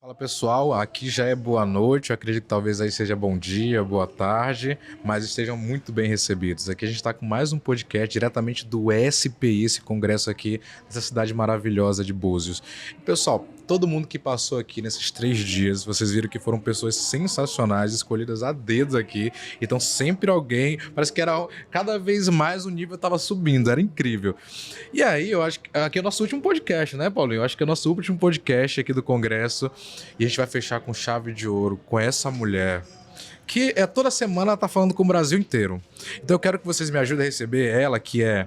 Fala pessoal, aqui já é boa noite, eu acredito que talvez aí seja bom dia, boa tarde, mas estejam muito bem recebidos. Aqui a gente está com mais um podcast diretamente do SPI, esse congresso aqui nessa cidade maravilhosa de Búzios. E, pessoal, todo mundo que passou aqui nesses 3 dias, vocês viram que foram pessoas sensacionais, escolhidas a dedo aqui, então sempre alguém, parece que era cada vez mais o nível estava subindo, era incrível. E aí, eu acho que aqui é o nosso último podcast, né, Paulinho? Eu acho que é o nosso último podcast aqui do congresso. E a gente vai fechar com chave de ouro com essa mulher que toda semana ela tá falando com o Brasil inteiro. Então eu quero que vocês me ajudem a receber ela, que é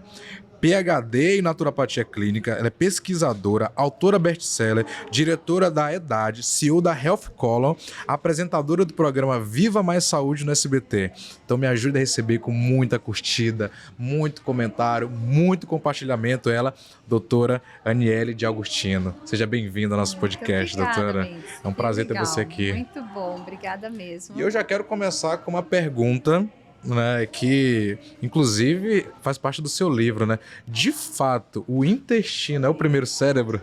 PhD em naturopatia clínica, ela é pesquisadora, autora best-seller, diretora da EDAD, CEO da Health Column, apresentadora do programa Viva Mais Saúde no SBT. Então me ajuda a receber com muita curtida, muito comentário, muito compartilhamento ela, doutora Aniele de Agostino. Seja bem-vinda ao nosso podcast, obrigada, doutora. Mendes. É um prazer ter você aqui. Muito bom, obrigada mesmo. E eu já quero começar com uma pergunta, né, que inclusive faz parte do seu livro, né? De fato, o intestino é o primeiro cérebro?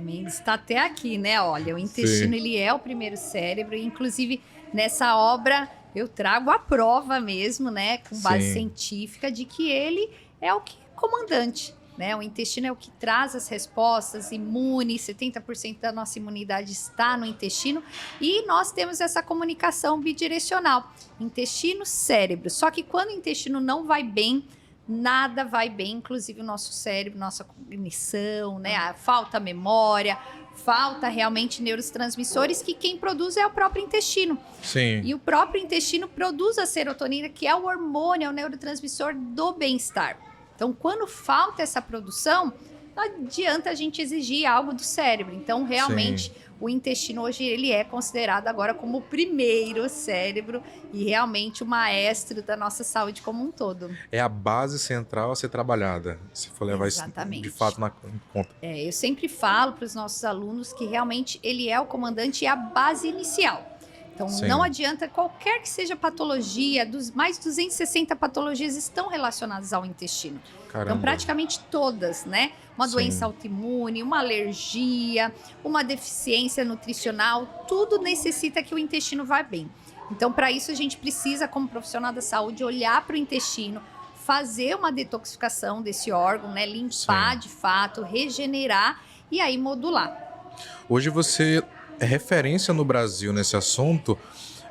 Mendes, está até aqui, né? Olha, o intestino, ele é o primeiro cérebro, e inclusive nessa obra eu trago a prova mesmo, né, com base científica, de que ele é o que é comandante. Né? O intestino é o que traz as respostas imune, 70% da nossa imunidade está no intestino, e nós temos essa comunicação bidirecional, intestino-cérebro. Só que quando o intestino não vai bem, nada vai bem, inclusive o nosso cérebro, nossa cognição, né? Falta memória, falta realmente neurotransmissores, que quem produz é o próprio intestino. Sim. E o próprio intestino produz a serotonina, que é o hormônio, é o neurotransmissor do bem-estar. Então, quando falta essa produção, não adianta a gente exigir algo do cérebro. Então, realmente, o intestino hoje ele é considerado agora como o primeiro cérebro e realmente o maestro da nossa saúde como um todo. É a base central a ser trabalhada, se for levar isso de fato em conta. Eu sempre falo para os nossos alunos que realmente ele é o comandante e a base inicial. Então, não adianta qualquer que seja patologia, mais de 260 patologias estão relacionadas ao intestino. Caramba. Então, praticamente todas, né? Uma doença autoimune, uma alergia, uma deficiência nutricional, tudo necessita que o intestino vá bem. Então, para isso, a gente precisa, como profissional da saúde, olhar para o intestino, fazer uma detoxificação desse órgão, né? Limpar de fato, regenerar e aí modular. Hoje você é referência no Brasil nesse assunto,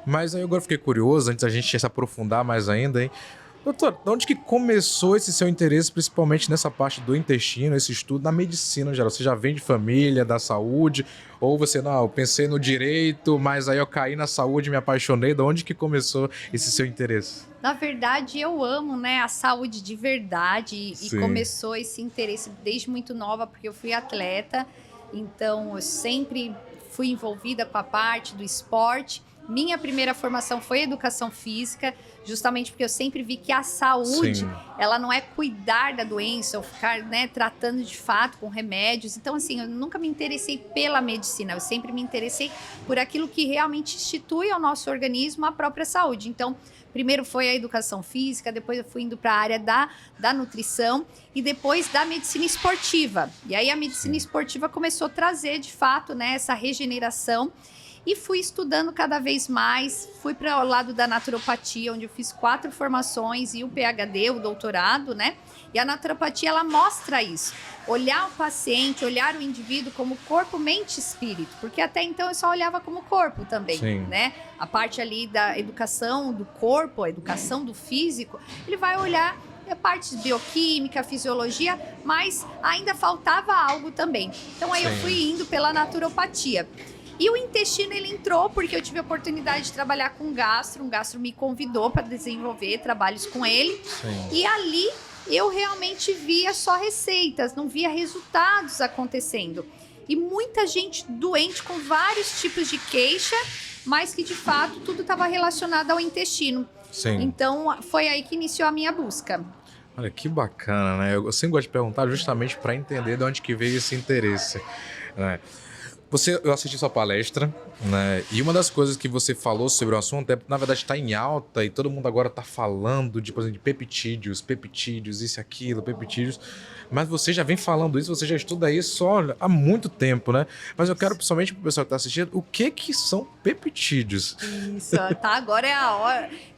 mas aí agora fiquei curioso, antes da gente se aprofundar mais ainda, hein? Doutor, de onde que começou esse seu interesse, principalmente nessa parte do intestino, esse estudo na medicina em geral? Você já vem de família, da saúde, ou você, não, eu pensei no direito, mas aí eu caí na saúde, me apaixonei, de onde que começou esse seu interesse? Na verdade, eu amo, né, a saúde de verdade, e começou esse interesse desde muito nova, porque eu fui atleta, então eu sempre fui envolvida com a parte do esporte. Minha primeira formação foi educação física, justamente porque eu sempre vi que a saúde, ela não é cuidar da doença ou ficar, né, tratando de fato com remédios. Então, assim, eu nunca me interessei pela medicina, eu sempre me interessei por aquilo que realmente institui ao nosso organismo a própria saúde. Então, primeiro foi a educação física, depois eu fui indo para a área da nutrição e depois da medicina esportiva. E aí a medicina esportiva começou a trazer, de fato, né, essa regeneração. E fui estudando cada vez mais, fui para o lado da naturopatia, onde eu fiz 4 formações e o PhD, o doutorado, né? E a naturopatia, ela mostra isso. Olhar o paciente, olhar o indivíduo como corpo, mente e espírito. Porque até então eu só olhava como corpo também, né? A parte ali da educação do corpo, a educação do físico, ele vai olhar a parte de bioquímica, fisiologia, mas ainda faltava algo também. Então aí eu fui indo pela naturopatia. E o intestino, ele entrou porque eu tive a oportunidade de trabalhar com um gastro me convidou para desenvolver trabalhos com ele. E ali eu realmente via só receitas, não via resultados acontecendo. E muita gente doente com vários tipos de queixa, mas que de fato tudo estava relacionado ao intestino. Então foi aí que iniciou a minha busca. Olha, que bacana, né? Eu sempre gosto de perguntar justamente para entender de onde que veio esse interesse, né? Eu assisti sua palestra, né? E uma das coisas que você falou sobre o assunto é, na verdade, está em alta e todo mundo agora está falando de, por exemplo, de peptídeos, isso e aquilo, peptídeos. Mas você já vem falando isso, você já estuda isso há muito tempo, né? Mas eu quero, principalmente para o pessoal que está assistindo, o que são peptídeos? Isso, tá, agora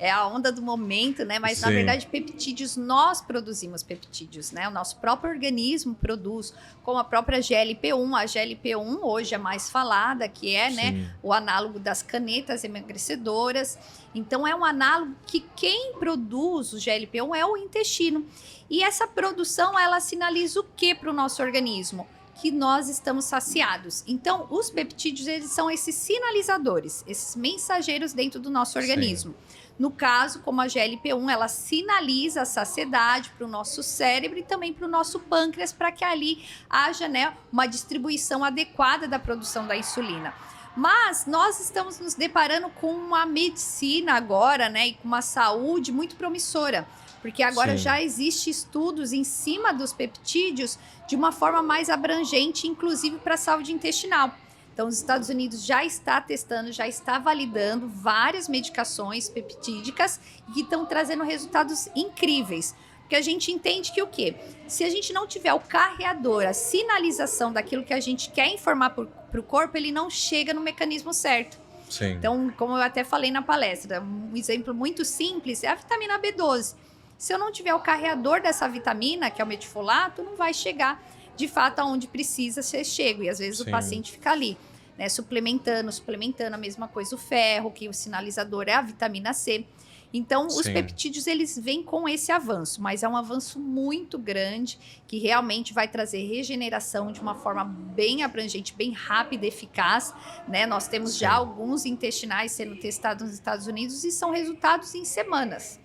é a onda do momento, né? Mas, na verdade, peptídeos, nós produzimos peptídeos, né? O nosso próprio organismo produz, como a própria GLP-1. A GLP-1 hoje é mais falada, que é, né, o análogo das canetas emagrecedoras. Então, é um análogo que quem produz o GLP-1 é o intestino. E essa produção, ela sinaliza o que para o nosso organismo? Que nós estamos saciados. Então, os peptídeos, eles são esses sinalizadores, esses mensageiros dentro do nosso organismo. No caso, como a GLP-1, ela sinaliza a saciedade para o nosso cérebro e também para o nosso pâncreas, para que ali haja, né, uma distribuição adequada da produção da insulina. Mas nós estamos nos deparando com uma medicina agora, né, e com uma saúde muito promissora, porque agora já existem estudos em cima dos peptídeos de uma forma mais abrangente, inclusive para a saúde intestinal. Então, os Estados Unidos já está testando, já está validando várias medicações peptídicas que estão trazendo resultados incríveis. Porque a gente entende que o quê? Se a gente não tiver o carreador, a sinalização daquilo que a gente quer informar para o corpo, ele não chega no mecanismo certo. Então, como eu até falei na palestra, um exemplo muito simples é a vitamina B12. Se eu não tiver o carreador dessa vitamina, que é o metifolato, não vai chegar de fato aonde precisa ser chego. E às vezes o paciente fica ali, né, suplementando a mesma coisa, o ferro, que o sinalizador é a vitamina C. Então, os peptídeos, eles vêm com esse avanço, mas é um avanço muito grande, que realmente vai trazer regeneração de uma forma bem abrangente, bem rápida e eficaz, né? Nós temos já alguns intestinais sendo testados nos Estados Unidos e são resultados em semanas.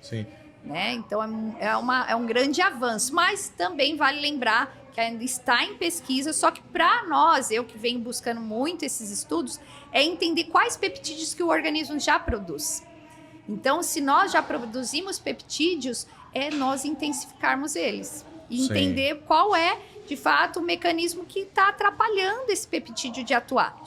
Né? Então, é um grande avanço, mas também vale lembrar que ainda está em pesquisa, só que para nós, eu que venho buscando muito esses estudos, é entender quais peptídeos que o organismo já produz. Então, se nós já produzimos peptídeos, é nós intensificarmos eles e entender qual é, de fato, o mecanismo que está atrapalhando esse peptídeo de atuar.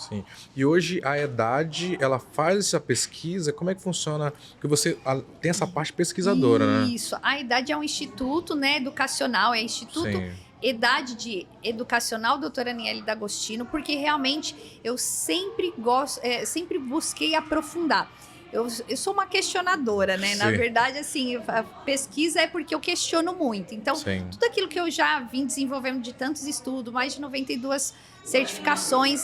E hoje a EDAD, ela faz essa pesquisa, como é que funciona? Porque você tem essa parte pesquisadora, né? Isso, a EDAD é um instituto, né, educacional, é Instituto EDAD de Educacional Doutora Aniele D'Agostino, porque realmente eu sempre busquei aprofundar. Eu sou uma questionadora, né? Na verdade, assim, a pesquisa é porque eu questiono muito. Então, tudo aquilo que eu já vim desenvolvendo de tantos estudos, mais de 92 certificações,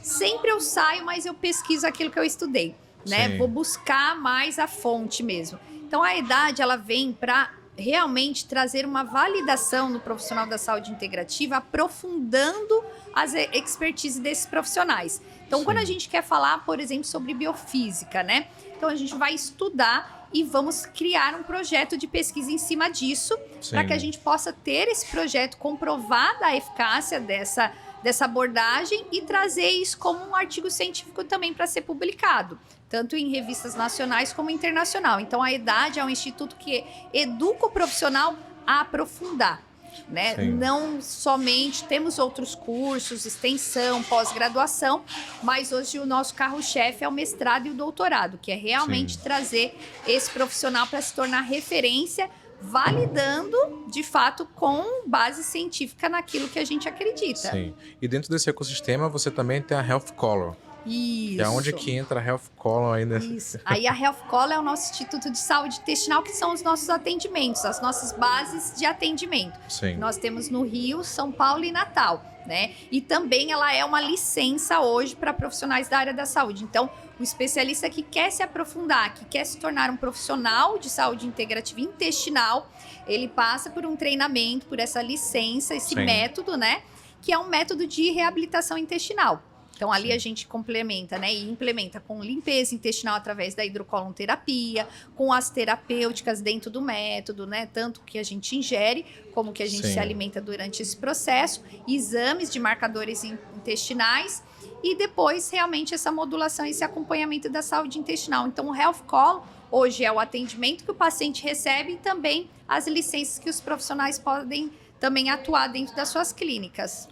sempre eu saio, mas eu pesquiso aquilo que eu estudei, né? Vou buscar mais a fonte mesmo. Então, a EDAD, ela vem para realmente trazer uma validação no profissional da saúde integrativa, aprofundando as expertise desses profissionais. Então, quando a gente quer falar, por exemplo, sobre biofísica, né? Então, a gente vai estudar e vamos criar um projeto de pesquisa em cima disso, para que a gente possa ter esse projeto comprovada a eficácia dessa abordagem e trazer isso como um artigo científico também para ser publicado, tanto em revistas nacionais como internacional. Então, a EDAD é um instituto que educa o profissional a aprofundar, né? Não somente temos outros cursos, extensão, pós-graduação, mas hoje o nosso carro-chefe é o mestrado e o doutorado, que é realmente trazer esse profissional para se tornar referência, validando, de fato, com base científica naquilo que a gente acredita. E dentro desse ecossistema, você também tem a Health Color. Isso. Que é onde que entra a Health Color aí nessa... Isso. Aí a Health Color é o nosso Instituto de Saúde Intestinal, que são os nossos atendimentos, as nossas bases de atendimento. Nós temos no Rio, São Paulo e Natal, né? E também ela é uma licença hoje para profissionais da área da saúde. Então, o especialista que quer se aprofundar, que quer se tornar um profissional de saúde integrativa intestinal, ele passa por um treinamento, por essa licença, esse método, né? Que é um método de reabilitação intestinal. Então, ali a gente complementa, né, e implementa com limpeza intestinal através da hidrocolonterapia, com as terapêuticas dentro do método, né, tanto que a gente ingere, como que a gente se alimenta durante esse processo, exames de marcadores intestinais e depois, realmente, essa modulação, esse acompanhamento da saúde intestinal. Então, o Health Call hoje é o atendimento que o paciente recebe e também as licenças que os profissionais podem também atuar dentro das suas clínicas.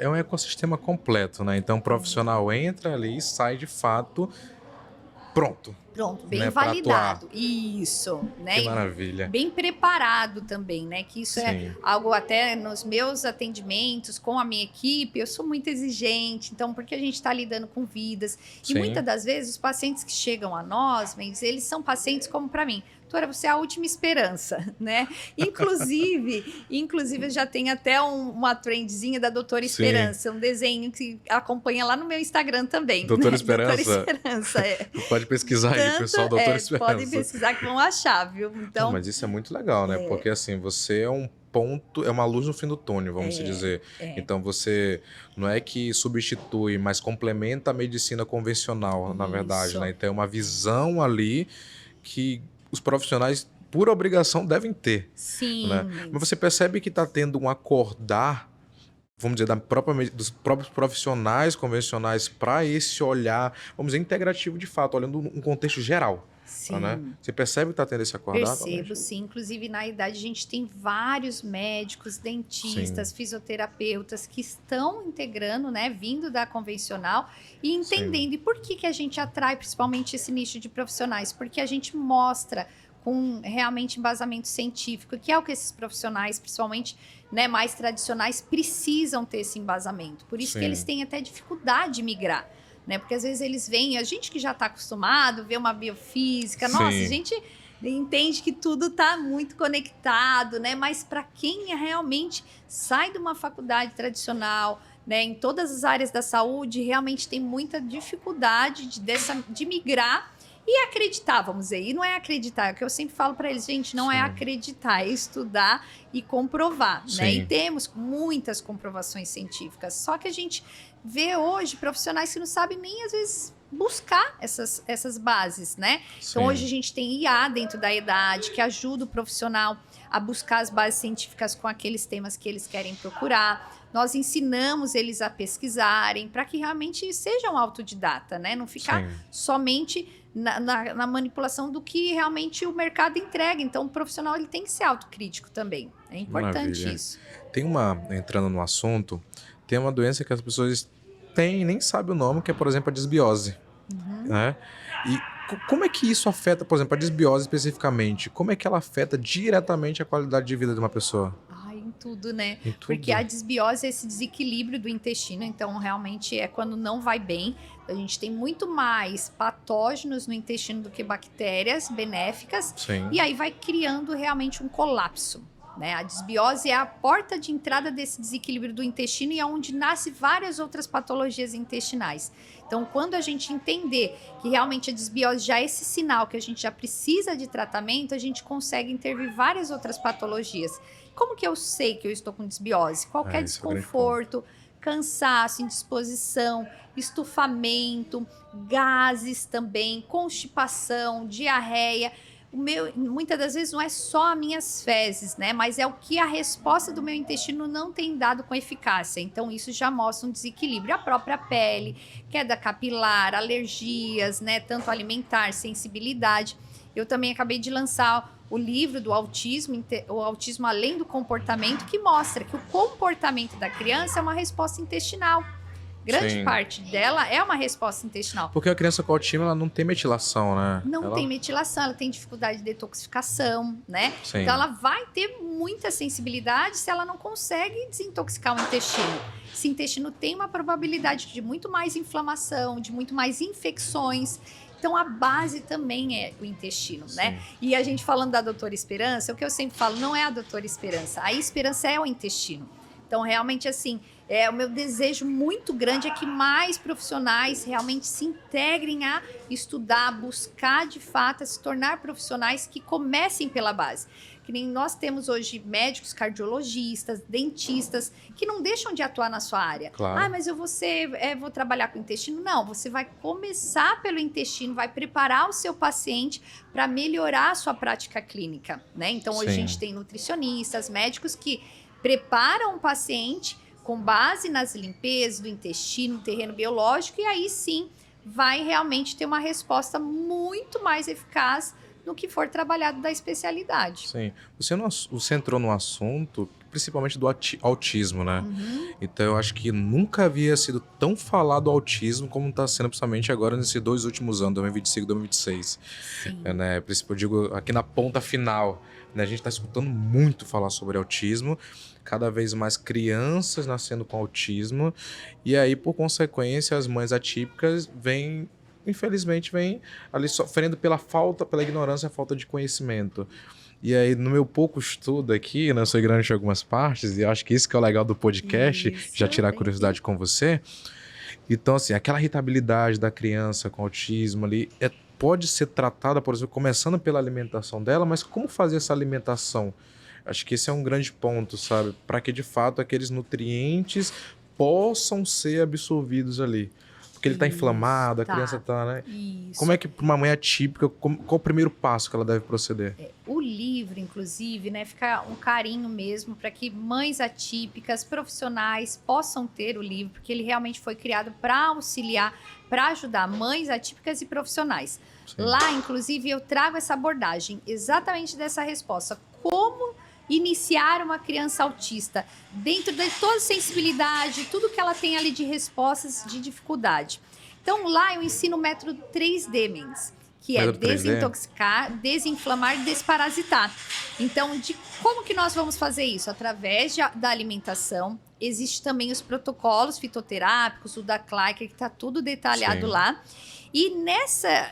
É um ecossistema completo, né? Então o profissional entra ali e sai de fato pronto. Pronto, bem né, pra atuar. validado. Isso, né? Que E maravilha. bem preparado também, né? Que isso é Sim. algo até nos meus atendimentos com a minha equipe, eu sou muito exigente, então, porque a gente está lidando com vidas. E Sim. muitas das vezes os pacientes que chegam a nós, mas eles são pacientes como para mim. Doutora, você é a última esperança, né? Inclusive eu já tenho até uma trendzinha da Doutora Sim. Esperança, um desenho que acompanha lá no meu Instagram também. Doutora né? Esperança. Doutora Esperança, é. Pode pesquisar aí, pessoal, Doutora Esperança. Podem pesquisar que vão achar, viu? Então, Não, mas isso é muito legal, né? Porque assim, você é um ponto, é uma luz no fim do túnel, vamos se dizer. Então você não é que substitui, mas complementa a medicina convencional, na verdade, né? Então é uma visão ali que os profissionais, por obrigação, devem ter. Sim. Né? Mas você percebe que está tendo um acordar, vamos dizer, dos próprios profissionais convencionais para esse olhar, vamos dizer, integrativo de fato, olhando um contexto geral. Sim. Né? Você percebe que está tendo esse acordar? Percebo, sim. Inclusive, na idade, a gente tem vários médicos, dentistas, fisioterapeutas que estão integrando, né, vindo da convencional e entendendo. E por que a gente atrai principalmente esse nicho de profissionais? Porque a gente mostra com realmente embasamento científico, que é o que esses profissionais, principalmente, né, mais tradicionais, precisam ter esse embasamento. Por isso que eles têm até dificuldade de migrar. Né? Porque às vezes eles veem, a gente que já está acostumado, vê uma biofísica, nossa, a gente entende que tudo está muito conectado, né? Mas para quem realmente sai de uma faculdade tradicional, né, em todas as áreas da saúde, realmente tem muita dificuldade de migrar e acreditar, vamos dizer. E não é acreditar, é o que eu sempre falo para eles, gente, não é acreditar, é estudar e comprovar, né? E temos muitas comprovações científicas, só que a gente vê hoje profissionais que não sabem nem, às vezes, buscar essas bases, né? Então, hoje a gente tem IA dentro da idade, que ajuda o profissional a buscar as bases científicas com aqueles temas que eles querem procurar. Nós ensinamos eles a pesquisarem para que realmente sejam autodidata, né? Não ficar somente na manipulação do que realmente o mercado entrega. Então, o profissional ele tem que ser autocrítico também. É importante isso. Tem entrando no assunto, tem uma doença que as pessoas têm e nem sabem o nome, que é, por exemplo, a desbiose. Né? E como é que isso afeta, por exemplo, a desbiose especificamente? Como é que ela afeta diretamente a qualidade de vida de uma pessoa? Em tudo, né? Em tudo. Porque a desbiose é esse desequilíbrio do intestino, então realmente é quando não vai bem. A gente tem muito mais patógenos no intestino do que bactérias benéficas. E aí vai criando realmente um colapso. Né? A desbiose é a porta de entrada desse desequilíbrio do intestino e é onde nascem várias outras patologias intestinais. Então, quando a gente entender que realmente a desbiose já é esse sinal que a gente já precisa de tratamento, a gente consegue intervir várias outras patologias. Como que eu sei que eu estou com desbiose? Qualquer desconforto, cansaço, indisposição, estufamento, gases também, constipação, diarreia. Muitas das vezes não é só as minhas fezes, né? Mas é o que a resposta do meu intestino não tem dado com eficácia. Então, isso já mostra um desequilíbrio. A própria pele, queda capilar, alergias, né? Tanto alimentar, sensibilidade. Eu também acabei de lançar o livro do autismo, o autismo além do comportamento, que mostra que o comportamento da criança é uma resposta intestinal. Grande parte dela é uma resposta intestinal. Porque a criança com autismo, ela não tem metilação, né? Não tem metilação, ela tem dificuldade de detoxificação, né? Sim. Então, ela vai ter muita sensibilidade se ela não consegue desintoxicar o intestino. Esse intestino tem uma probabilidade de muito mais inflamação, de muito mais infecções. Então, a base também é o intestino, né? E a gente falando da doutora Esperança, o que eu sempre falo, não é a doutora Esperança. A esperança é o intestino. Então, realmente, assim, o meu desejo muito grande é que mais profissionais realmente se integrem a estudar, buscar, de fato, a se tornar profissionais que comecem pela base. Que nem nós temos hoje médicos, cardiologistas, dentistas, que não deixam de atuar na sua área. Claro. Mas eu vou trabalhar com o intestino. Não, você vai começar pelo intestino, vai preparar o seu paciente para melhorar a sua prática clínica, né? Então, hoje a gente tem nutricionistas, médicos que preparam o paciente com base nas limpezas do intestino, terreno biológico, e aí sim vai realmente ter uma resposta muito mais eficaz no que for trabalhado da especialidade. Sim. Você entrou num assunto principalmente do autismo, né? Então eu acho que nunca havia sido tão falado o autismo como está sendo principalmente agora nesses 2 últimos anos, 2025 e 2026. Sim. Né? Eu digo aqui na ponta final, né? A gente está escutando muito falar sobre autismo, cada vez mais crianças nascendo com autismo, e aí, por consequência, as mães atípicas infelizmente, vêm ali sofrendo pela ignorância, a falta de conhecimento. E aí, no meu pouco estudo aqui, né, eu sou ignorante em algumas partes, e acho que isso que é o legal do podcast, já tirar a curiosidade com você. Então, assim, aquela irritabilidade da criança com autismo ali pode ser tratada, por exemplo, começando pela alimentação dela, mas como fazer essa alimentação? Acho que esse é um grande ponto, sabe? Para que, de fato, aqueles nutrientes possam ser absorvidos ali. Porque ele está inflamado, a criança está, né? Isso. Como é que, para uma mãe atípica, qual o primeiro passo que ela deve proceder? O livro, inclusive, né, fica um carinho mesmo para que mães atípicas, profissionais, possam ter o livro, porque ele realmente foi criado para auxiliar, para ajudar mães atípicas e profissionais. Sim. Lá, inclusive, eu trago essa abordagem exatamente dessa resposta. Como iniciar uma criança autista dentro de toda a sensibilidade, tudo que ela tem ali de respostas de dificuldade. Então, lá eu ensino o método 3D, Mendes, que é desintoxicar, desinflamar e desparasitar. Então, como que nós vamos fazer isso? Através da alimentação. Existem também os protocolos fitoterápicos, o da Kleiker, que está tudo detalhado lá. E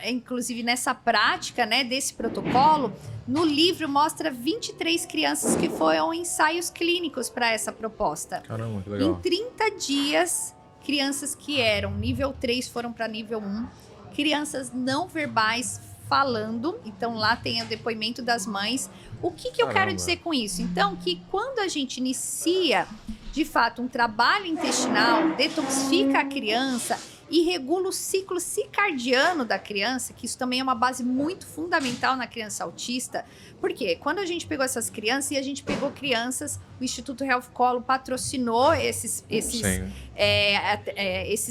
inclusive nessa prática, né, desse protocolo, no livro mostra 23 crianças que foram ensaios clínicos para essa proposta. Caramba, que legal. Em 30 dias, crianças que eram nível 3 foram para nível 1, crianças não verbais falando, então lá tem o depoimento das mães. O que eu quero dizer com isso? Então, que quando a gente inicia, de fato, um trabalho intestinal, detoxifica a criança e regula o ciclo circadiano da criança, que isso também é uma base muito fundamental na criança autista, porque quando a gente pegou essas crianças, e a gente pegou crianças, o Instituto Health Colo patrocinou esses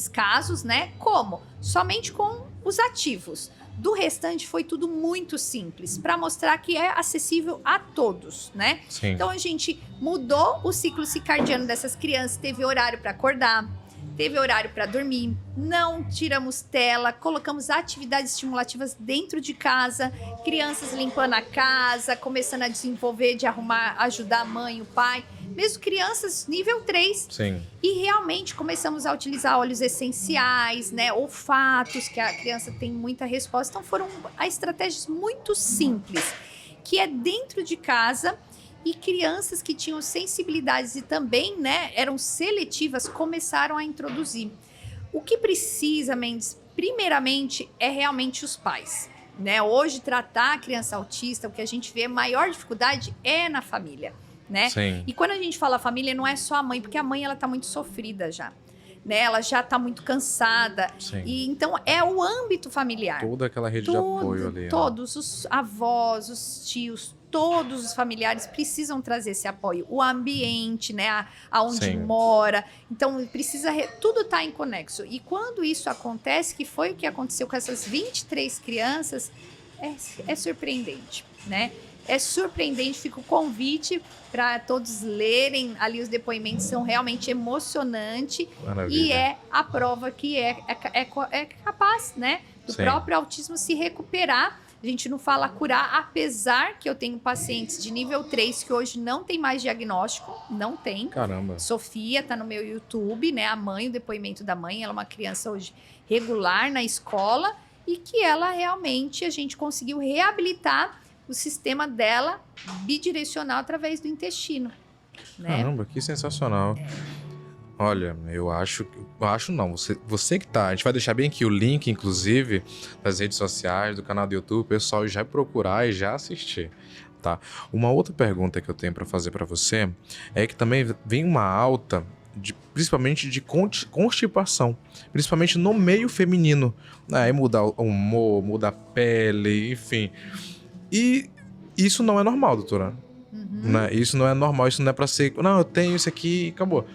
casos, né? Como? Somente com os ativos. Do restante foi tudo muito simples, para mostrar que é acessível a todos, né? Sim. Então a gente mudou o ciclo circadiano dessas crianças, teve horário para acordar, teve horário para dormir, não tiramos tela, colocamos atividades estimulativas dentro de casa, crianças limpando a casa, começando a desenvolver, de arrumar, ajudar a mãe, o pai, mesmo crianças nível 3. Sim. E realmente começamos a utilizar óleos essenciais, né, olfatos, que a criança tem muita resposta. Então foram estratégias muito simples, que é dentro de casa. E crianças que tinham sensibilidades e também, né, eram seletivas, começaram a introduzir. O que precisa, Mendes, primeiramente, é realmente os pais. Né? Hoje, tratar a criança autista, o que a gente vê, a maior dificuldade é na família. Né? Sim. E quando a gente fala família, não é só a mãe, porque a mãe está muito sofrida já. Né? Ela já está muito cansada. Sim. E, então, é o âmbito familiar. Toda aquela rede de apoio ali. Todos, os avós, os tios, todos os familiares precisam trazer esse apoio. O ambiente, né? Aonde Sim. mora. Então, precisa... Tudo está em conexo. E quando isso acontece, que foi o que aconteceu com essas 23 crianças, é surpreendente, né? É surpreendente, fica o convite para todos lerem ali os depoimentos, são realmente emocionantes. Maravilha. E é a prova que é capaz, né, do Sim. próprio autismo se recuperar. A gente não fala curar, apesar que eu tenho pacientes de nível 3 que hoje não tem mais diagnóstico, não tem. Caramba. Sofia tá no meu YouTube, né, a mãe, o depoimento da mãe, ela é uma criança hoje regular na escola e que ela realmente, a gente conseguiu reabilitar o sistema dela bidirecional através do intestino. Né? Caramba, que sensacional. Olha, eu acho não, você que tá, a gente vai deixar bem aqui o link, inclusive, das redes sociais, do canal do YouTube, o pessoal já procurar e já assistir, tá? Uma outra pergunta que eu tenho para fazer para você é que também vem uma alta, principalmente de constipação, principalmente no meio feminino, aí muda o humor, muda a pele, enfim... E isso não é normal, doutora. Né? Isso não é normal, isso não é pra ser... Não, eu tenho isso aqui e acabou.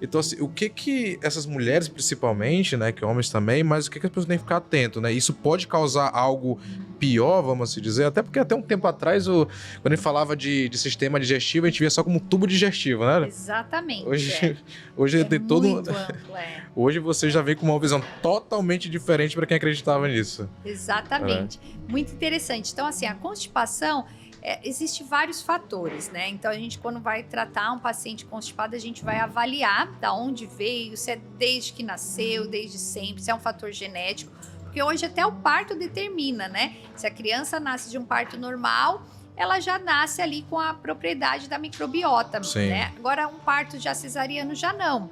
Então, assim, o que essas mulheres, principalmente, né, que homens também, mas o que as pessoas têm que ficar atento, né? Isso pode causar algo pior, vamos assim dizer, até porque até um tempo atrás, quando a gente falava de sistema digestivo, a gente via só como tubo digestivo, né? Exatamente. Hoje tem todo muito amplo, Hoje você já vem com uma visão totalmente diferente para quem acreditava nisso. Exatamente. Muito interessante. Então, assim, a constipação, existe vários fatores, né? Então, a gente, quando vai tratar um paciente constipado, a gente vai avaliar da onde veio, se é desde que nasceu, desde sempre, se é um fator genético, porque hoje até o parto determina, né? Se a criança nasce de um parto normal, ela já nasce ali com a propriedade da microbiota, né? Agora, um parto já cesariano já não.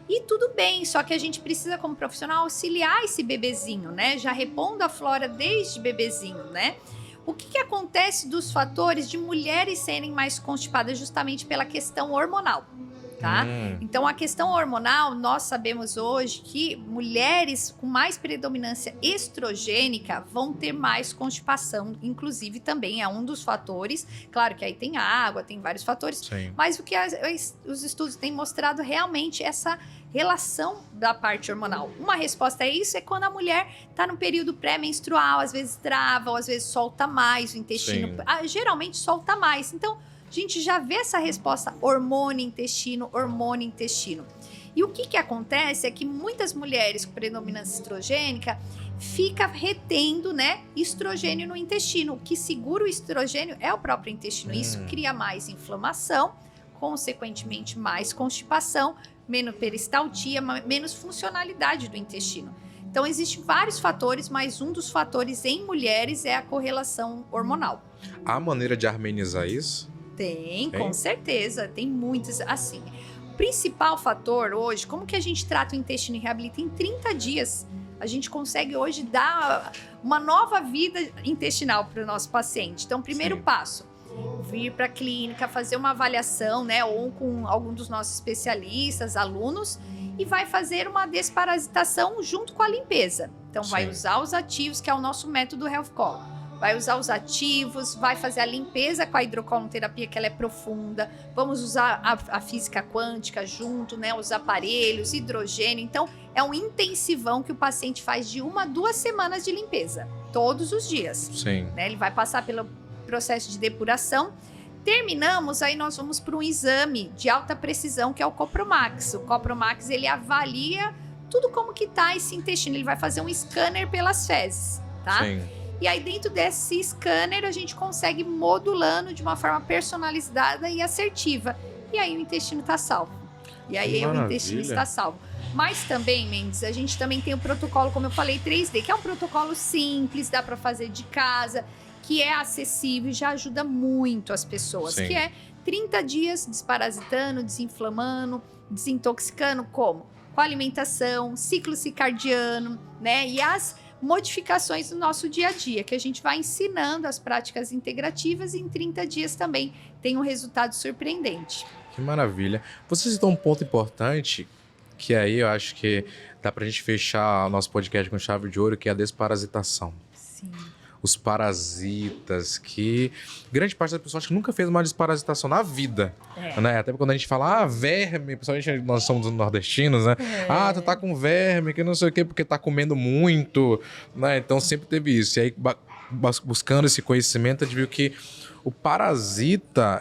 E tudo bem, só que a gente precisa, como profissional, auxiliar esse bebezinho, né? Já repondo a flora desde bebezinho, né? O que acontece dos fatores de mulheres serem mais constipadas justamente pela questão hormonal, tá? Então, a questão hormonal, nós sabemos hoje que mulheres com mais predominância estrogênica vão ter mais constipação, inclusive também é um dos fatores. Claro que aí tem água, tem vários fatores, Sim. mas o que os estudos têm mostrado realmente essa relação da parte hormonal. Uma resposta a isso é quando a mulher está no período pré-menstrual, às vezes trava, ou às vezes solta mais o intestino. Geralmente solta mais. Então, a gente já vê essa resposta hormônio-intestino. E o que acontece é que muitas mulheres com predominância estrogênica fica retendo, né, estrogênio no intestino. O que segura o estrogênio é o próprio intestino. Isso cria mais inflamação, consequentemente mais constipação, menos peristaltia, menos funcionalidade do intestino. Então, existem vários fatores, mas um dos fatores em mulheres é a correlação hormonal. Há maneira de harmonizar isso? Tem, com certeza. Tem muitos. Assim, o principal fator hoje, como que a gente trata o intestino e reabilita? Em 30 dias, a gente consegue hoje dar uma nova vida intestinal para o nosso paciente. Então, primeiro passo, vir para a clínica, fazer uma avaliação, né, ou com algum dos nossos especialistas, alunos, e vai fazer uma desparasitação junto com a limpeza. Então, vai usar os ativos, que é o nosso método HealthCall. Vai usar os ativos, vai fazer a limpeza com a hidrocolonterapia, que ela é profunda. Vamos usar a física quântica junto, né, os aparelhos, hidrogênio. Então, é um intensivão que o paciente faz de 1 a 2 semanas de limpeza, todos os dias. Sim. Né, ele vai passar pelo processo de depuração. Terminamos, aí nós vamos para um exame de alta precisão, que é o Copromax. O Copromax, ele avalia tudo como que tá esse intestino. Ele vai fazer um scanner pelas fezes, tá? Sim. E aí, dentro desse scanner, a gente consegue modulando de uma forma personalizada e assertiva. E aí, o intestino tá salvo. E aí, o intestino está salvo. Mas também, Mendes, a gente também tem o protocolo, como eu falei, 3D, que é um protocolo simples, dá para fazer de casa, que é acessível e já ajuda muito as pessoas. Sim. Que é 30 dias desparasitando, desinflamando, desintoxicando, como? Com alimentação, ciclo circadiano, né? E as modificações no nosso dia a dia, que a gente vai ensinando as práticas integrativas e em 30 dias também tem um resultado surpreendente. Que maravilha. Você citou um ponto importante, que aí eu acho que dá pra gente fechar o nosso podcast com chave de ouro, que é a desparasitação. Sim. Os parasitas, que grande parte das pessoas que nunca fez uma desparasitação na vida, né? Até quando a gente fala, verme, principalmente nós somos nordestinos, né? Tu tá com verme, que não sei o quê, porque tá comendo muito, né? Então sempre teve isso. E aí, buscando esse conhecimento, a gente viu que o parasita...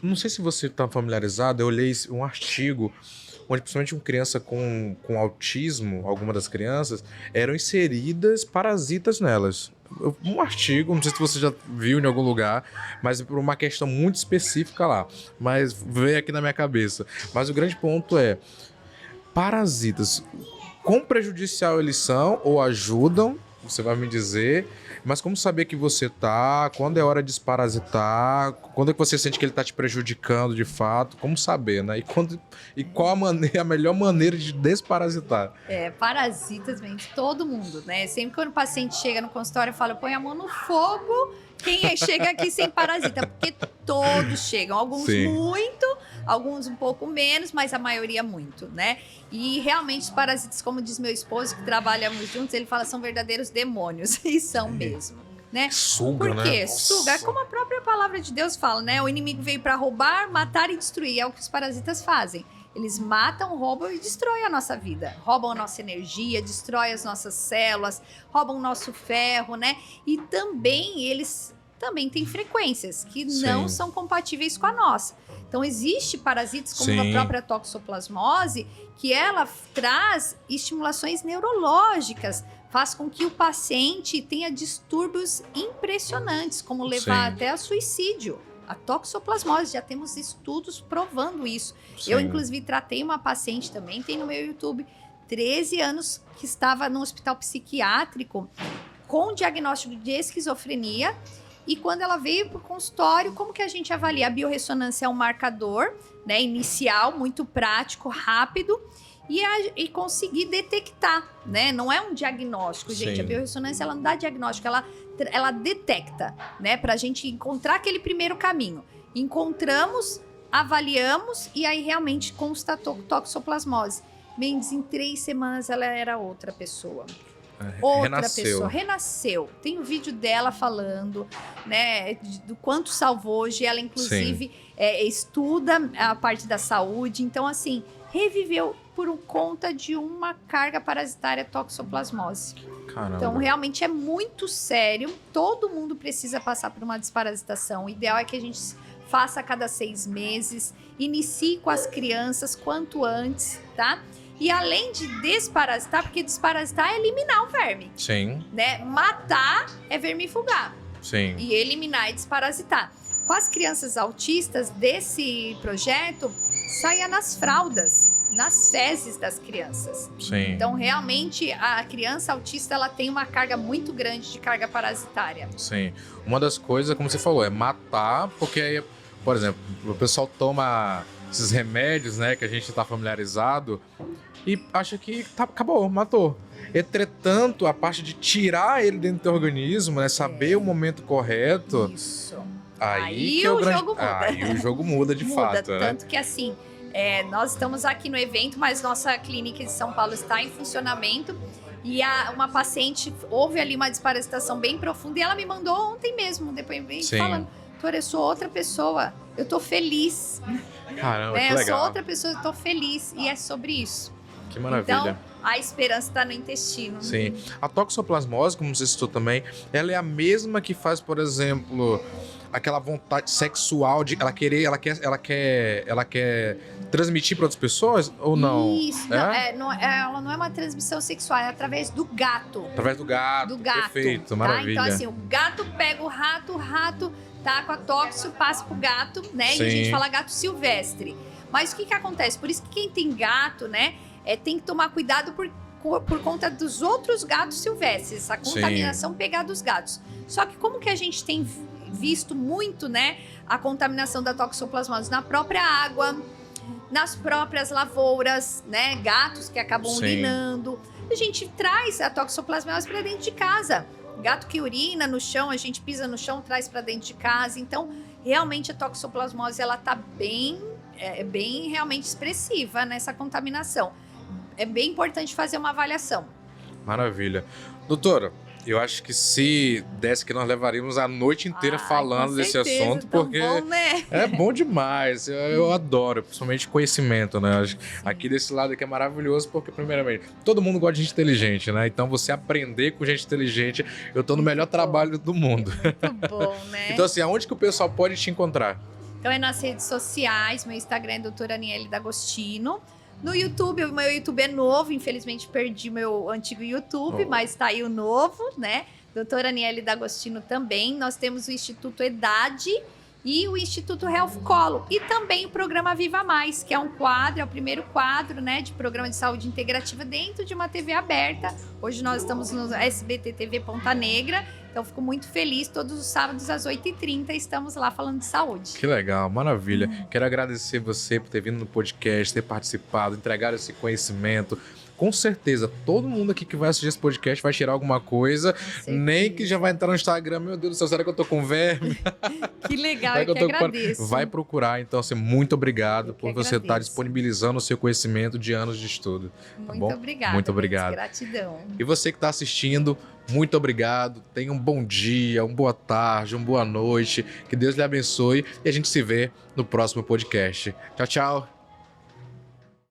Não sei se você tá familiarizado, eu olhei um artigo onde principalmente uma criança com autismo, alguma das crianças, eram inseridas parasitas nelas. Um artigo, não sei se você já viu em algum lugar, mas por uma questão muito específica lá. Mas veio aqui na minha cabeça. Mas o grande ponto é, parasitas, quão prejudicial eles são ou ajudam, você vai me dizer, mas como saber que você tá, quando é hora de desparasitar, quando é que você sente que ele tá te prejudicando de fato, como saber, né? E qual a melhor maneira de desparasitar? Parasitas vem de todo mundo, né? Sempre quando o paciente chega no consultório, eu falo, põe a mão no fogo, quem chega aqui sem parasita, porque todos chegam, alguns muito, alguns um pouco menos, mas a maioria muito, né? E realmente os parasitas, como diz meu esposo, que trabalhamos juntos, ele fala, são verdadeiros demônios, e são mesmo, né? Suga, Por quê? né? Suga, como a própria palavra de Deus fala, né? O inimigo veio para roubar, matar e destruir, é o que os parasitas fazem. Eles matam, roubam e destroem a nossa vida. Roubam a nossa energia, destroem as nossas células, roubam o nosso ferro, né? E também eles também têm frequências que não são compatíveis com a nossa. Então, existe parasitas como a própria toxoplasmose, que ela traz estimulações neurológicas, faz com que o paciente tenha distúrbios impressionantes, como levar até a suicídio. A toxoplasmose, já temos estudos provando isso. Eu, inclusive, tratei uma paciente também, tem no meu YouTube, 13 anos, que estava no hospital psiquiátrico com diagnóstico de esquizofrenia. E quando ela veio para o consultório, como que a gente avalia? A biorressonância é um marcador, né, inicial, muito prático, rápido, e conseguir detectar, né? Não é um diagnóstico, gente. A biorressonância, ela não dá diagnóstico, ela detecta, né? Para a gente encontrar aquele primeiro caminho. Encontramos, avaliamos e aí realmente constatou toxoplasmose. Mendes, em 3 semanas ela era outra pessoa. Pessoa, renasceu. Tem um vídeo dela falando, né, do quanto salvou hoje. Ela, inclusive, estuda a parte da saúde. Então, assim, reviveu por conta de uma carga parasitária toxoplasmose. Caramba. Então, realmente é muito sério. Todo mundo precisa passar por uma desparasitação. O ideal é que a gente faça a cada 6 meses. Inicie com as crianças quanto antes, tá? E além de desparasitar, porque desparasitar é eliminar o verme. Sim. Né? Matar é vermifugar. Sim. E eliminar é desparasitar. Com as crianças autistas desse projeto, saia nas fraldas, nas fezes das crianças. Sim. Então, realmente, a criança autista, ela tem uma carga muito grande de carga parasitária. Sim. Uma das coisas, como você falou, é matar, porque aí, por exemplo, o pessoal toma esses remédios, né, que a gente está familiarizado e acha que acabou, matou. Entretanto, a parte de tirar ele dentro do teu organismo, né, saber o momento correto. Isso. Aí que o jogo muda. Aí o jogo muda de fato. Tanto né? que assim, nós estamos aqui no evento, mas nossa clínica de São Paulo está em funcionamento. E uma paciente houve ali uma desparasitação bem profunda e ela me mandou ontem mesmo um depoimento falando: doutora, eu sou outra pessoa, eu tô feliz. Caramba, né? que legal. Eu sou outra pessoa, eu tô feliz. E é sobre isso. Que maravilha. Então, a esperança está no intestino. Sim. A toxoplasmose, como você citou também, ela é a mesma que faz, por exemplo, aquela vontade sexual de ela quer transmitir para outras pessoas ou não? Isso, ela não é uma transmissão sexual, é através do gato. Através do gato. Do gato. Perfeito, maravilha. Tá? Então, assim, o gato pega o rato tá com a toxo, passa pro gato, né? Sim. E a gente fala gato silvestre. Mas o que acontece? Por isso que quem tem gato, né, tem que tomar cuidado por conta dos outros gatos silvestres, essa contaminação pegar dos gatos. Só que como que a gente tem visto muito, né, a contaminação da toxoplasmose na própria água, nas próprias lavouras, né, gatos que acabam urinando. A gente traz a toxoplasmose para dentro de casa. Gato que urina no chão, a gente pisa no chão, traz para dentro de casa. Então, realmente a toxoplasmose ela tá bem realmente expressiva nessa contaminação. É bem importante fazer uma avaliação. Maravilha. Doutora, eu acho que se desse que nós levaríamos a noite inteira falando desse assunto, porque bom, né? é bom demais. Eu adoro, principalmente conhecimento, né? Aqui desse lado aqui é maravilhoso, porque, primeiramente, todo mundo gosta de gente inteligente, né? Então, você aprender com gente inteligente, eu tô no melhor trabalho do mundo. Muito bom, né? Então, assim, aonde que o pessoal pode te encontrar? Então, é nas redes sociais, meu Instagram é doutora Aniele D'Agostino. No YouTube, o meu YouTube é novo, infelizmente perdi meu antigo YouTube, mas tá aí o novo, né? Doutora Aniele D'Agostino também. Nós temos o Instituto Edade e o Instituto Health Colo. E também o programa Viva Mais, que é um quadro, é o primeiro quadro, né, de programa de saúde integrativa dentro de uma TV aberta. Hoje nós estamos no SBT TV Ponta Negra. Então, fico muito feliz. Todos os sábados, às 8h30, estamos lá falando de saúde. Que legal, maravilha. Quero agradecer você por ter vindo no podcast, ter participado, entregar esse conhecimento. Com certeza, todo mundo aqui que vai assistir esse podcast vai tirar alguma coisa. Nem que já vai entrar no Instagram. Meu Deus do céu, será que eu tô com verme? Que legal, eu que agradeço. Vai procurar. Então, assim, muito obrigado por você estar disponibilizando o seu conhecimento de anos de estudo. Tá bom? Muito obrigada. Muito obrigado. Gratidão. E você que está assistindo, muito obrigado. Tenha um bom dia, uma boa tarde, uma boa noite. Que Deus lhe abençoe. E a gente se vê no próximo podcast. Tchau, tchau.